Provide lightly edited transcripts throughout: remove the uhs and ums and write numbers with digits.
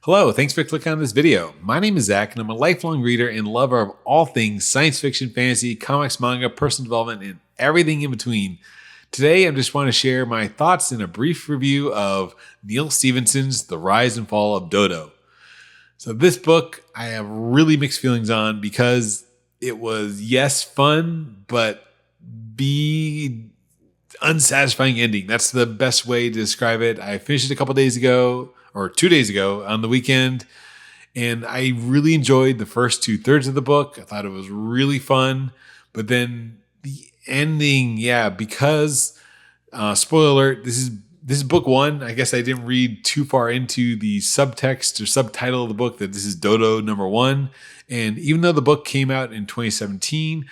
Hello, thanks for clicking on this video. My name is Zach, and I'm a lifelong reader and lover of all things science fiction, fantasy, comics, manga, personal development, and everything in between. Today, I just want to share my thoughts in a brief review of Neal Stephenson's The Rise and Fall of D.O.D.O. So this book, I have really mixed feelings on because it was, yes, fun, but B, unsatisfying ending. That's the best way to describe it. I finished it a couple days ago, or 2 days ago on the weekend. And I really enjoyed the first 2/3 of the book. I thought it was really fun. But then the ending, because spoiler alert, this is book one. I guess I didn't read too far into the subtext or subtitle of the book that this is D.O.D.O. number one. And even though the book came out in 2017,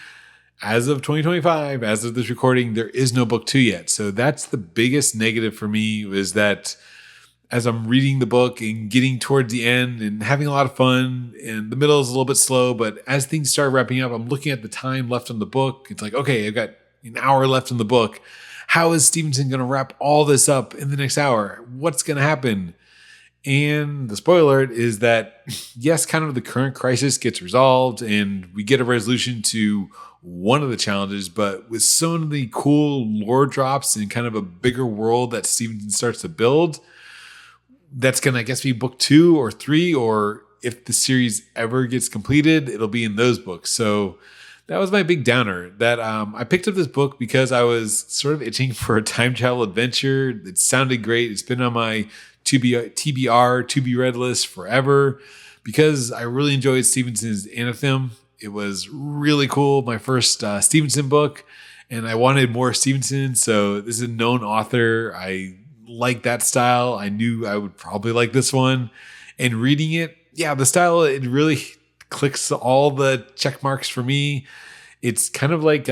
as of 2025, as of this recording, there is no book two yet. So that's the biggest negative for me, was that as I'm reading the book and getting towards the end and having a lot of fun, and the middle is a little bit slow, but as things start wrapping up, I'm looking at the time left on the book. It's like, okay, I've got an hour left in the book. How is Stephenson going to wrap all this up in the next hour? What's going to happen? And the spoiler is that, yes, kind of the current crisis gets resolved and we get a resolution to one of the challenges, but with so many cool lore drops and kind of a bigger world that Stephenson starts to build, that's going to, I guess, be book 2 or 3, or if the series ever gets completed, it'll be in those books. So that was my big downer, that I picked up this book because I was sort of itching for a time travel adventure. It sounded great. It's been on my TBR, to be read list forever because I really enjoyed Stephenson's Anthem. It was really cool. My first Stephenson book, and I wanted more Stephenson. So this is a known author. I like that style. I knew I would probably like this one. And reading it, the style, it really clicks all the check marks for me. It's kind of like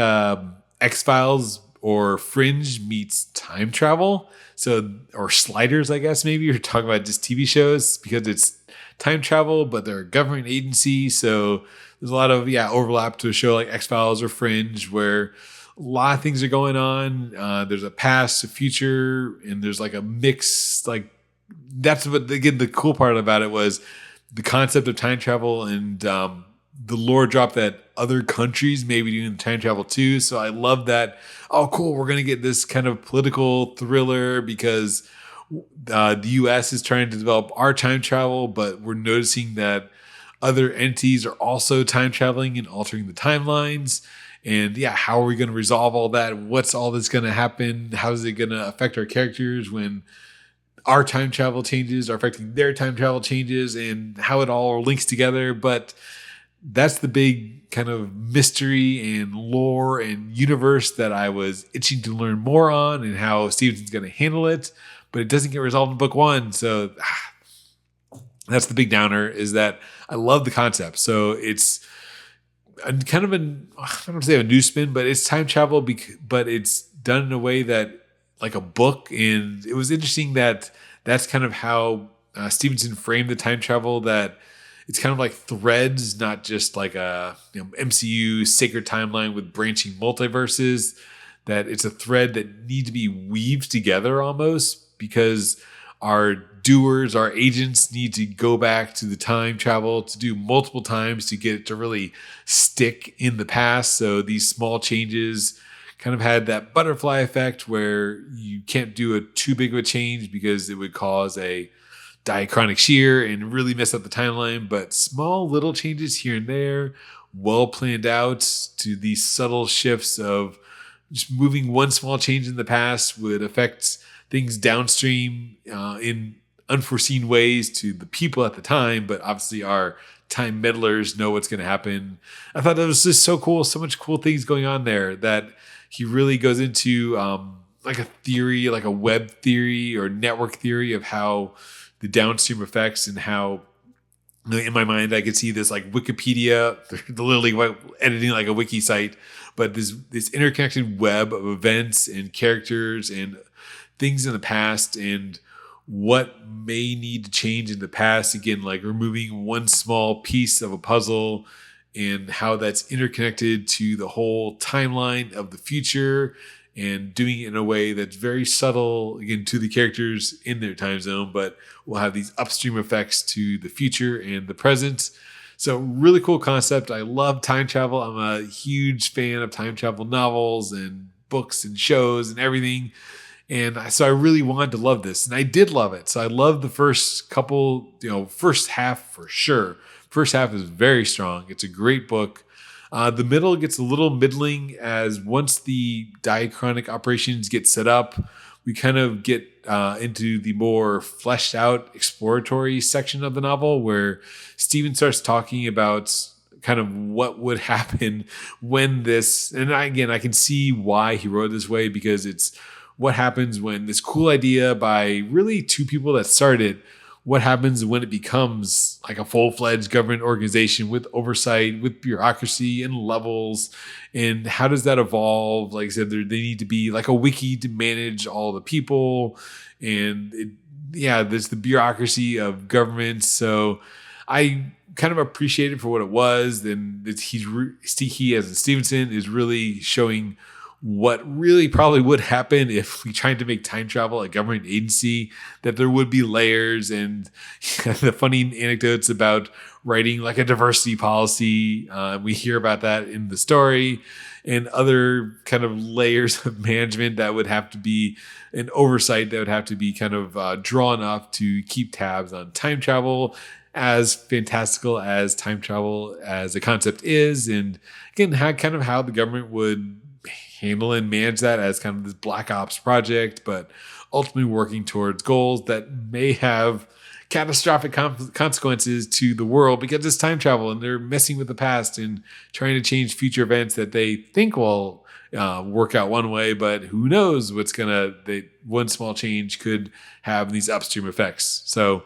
X-Files or Fringe meets time travel. So, or Sliders, I guess, maybe you're talking about just TV shows, because it's time travel, but they're a government agency. So there's a lot of overlap to a show like X-Files or Fringe, where a lot of things are going on. There's a past, a future, and there's like a mix. Like, that's what, again, the cool part about it was the concept of time travel and the lore drop that other countries may be doing time travel too. So I love that. Oh, cool. We're going to get this kind of political thriller because the US is trying to develop our time travel, but we're noticing that other entities are also time traveling and altering the timelines. And how are we going to resolve all that? What's all this going to happen? How is it going to affect our characters when our time travel changes are affecting their time travel changes, and how it all links together? But that's the big kind of mystery and lore and universe that I was itching to learn more on, and how Stevenson's going to handle it. But it doesn't get resolved in book one. So that's the big downer, is that I love the concept. So it's kind of I don't want to say a new spin, but it's time travel, but it's done in a way that like a book. And it was interesting that that's kind of how Stephenson framed the time travel, that it's kind of like threads, not just like a MCU sacred timeline with branching multiverses, that it's a thread that needs to be weaved together almost, because our doers, our agents, need to go back to the time travel to do multiple times to get it to really stick in the past. So these small changes kind of had that butterfly effect, where you can't do too big of a change because it would cause a diachronic shear and really mess up the timeline. But small little changes here and there, well planned out, to these subtle shifts of just moving one small change in the past would affect things downstream in unforeseen ways to the people at the time. But obviously our time meddlers know what's going to happen. I thought that was just so cool. So much cool things going on there, that he really goes into like a theory, like a web theory or network theory of how the downstream effects, and how, in my mind, I could see this like Wikipedia, they're literally editing like a wiki site, but this interconnected web of events and characters and things in the past, and what may need to change in the past. Again, like removing one small piece of a puzzle, and how that's interconnected to the whole timeline of the future, and doing it in a way that's very subtle, again, to the characters in their time zone, but will have these upstream effects to the future and the present. So really cool concept. I love time travel. I'm a huge fan of time travel novels and books and shows and everything. And so I really wanted to love this, and I did love it. So I loved the first couple, first half for sure. First half is very strong. It's a great book. The middle gets a little middling as once the diachronic operations get set up, we kind of get into the more fleshed out exploratory section of the novel where Stephen starts talking about kind of what would happen when this, and I can see why he wrote it this way, because it's what happens when this cool idea by really two people that started, what happens when it becomes like a full-fledged government organization with oversight, with bureaucracy and levels, and how does that evolve? Like I said, they need to be like a wiki to manage all the people, and there's the bureaucracy of government. So I kind of appreciate it for what it was, and he as Stephenson is really showing what really probably would happen if we tried to make time travel a government agency, that there would be layers and the funny anecdotes about writing like a diversity policy. We hear about that in the story, and other kind of layers of management that would have to be an oversight that would have to be kind of drawn up to keep tabs on time travel, as fantastical as time travel as a concept is. And again, how the government would handle and manage that as kind of this black ops project, but ultimately working towards goals that may have catastrophic consequences to the world because it's time travel and they're messing with the past and trying to change future events that they think will work out one way, but who knows one small change could have these upstream effects. So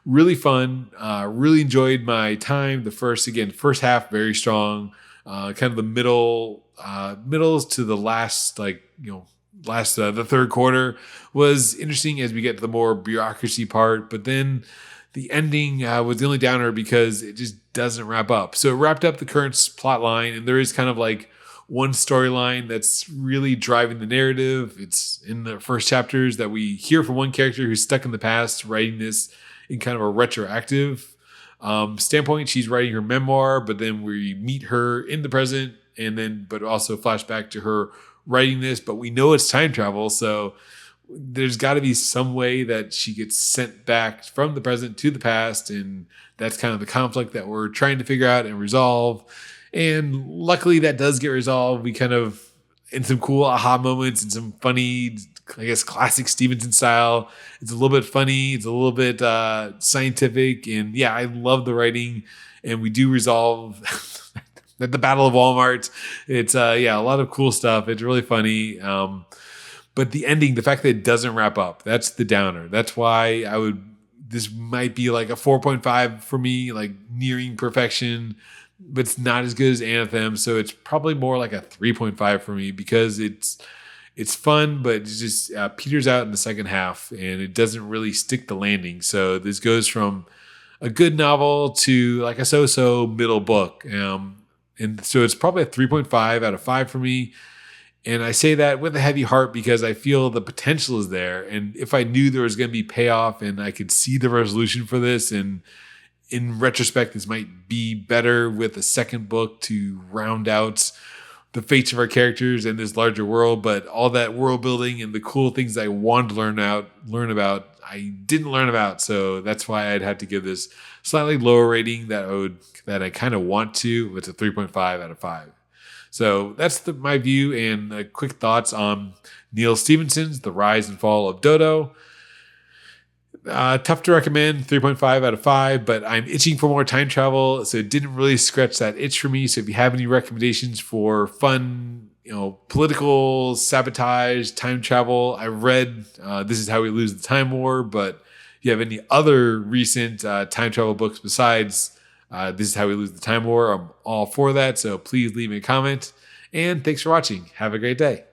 really fun, really enjoyed my time. The first half, very strong. Kind of the middles to the last, the third quarter was interesting as we get to the more bureaucracy part, but then the ending was the only downer because it just doesn't wrap up. So it wrapped up the current plot line, and there is kind of like one storyline that's really driving the narrative. It's in the first chapters that we hear from one character who's stuck in the past, writing this in kind of a retroactive standpoint. She's writing her memoir, but then we meet her in the present, but also flashback to her writing this. But we know it's time travel, so there's got to be some way that she gets sent back from the present to the past, and that's kind of the conflict that we're trying to figure out and resolve. And luckily, that does get resolved. We kind of, in some cool aha moments and some funny, I guess, classic Stephenson style. It's a little bit funny. It's a little bit scientific. And yeah, I love the writing. And we do resolve at the Battle of Walmart. It's a lot of cool stuff. It's really funny. But the ending, the fact that it doesn't wrap up, that's the downer. That's why this might be like a 4.5 for me, like nearing perfection, but it's not as good as Anthem. So it's probably more like a 3.5 for me because it's fun, but it just peters out in the second half and it doesn't really stick the landing. So this goes from a good novel to like a so-so middle book. And so it's probably a 3.5 out of 5 for me. And I say that with a heavy heart because I feel the potential is there. And if I knew there was going to be payoff and I could see the resolution for this, and in retrospect, this might be better with a second book to round out the fates of our characters and this larger world, but all that world building and the cool things I wanted to learn about, I didn't learn about. So that's why I'd have to give this slightly lower rating that I kind of want to. It's a 3.5 out of 5. So that's my view and quick thoughts on Neal Stephenson's The Rise and Fall of D.O.D.O. Tough to recommend, 3.5 out of 5, but I'm itching for more time travel, so it didn't really scratch that itch for me. So if you have any recommendations for fun, political sabotage, time travel, I read This Is How We Lose the Time War, but if you have any other recent time travel books besides This Is How We Lose the Time War, I'm all for that. So please leave me a comment, and thanks for watching. Have a great day.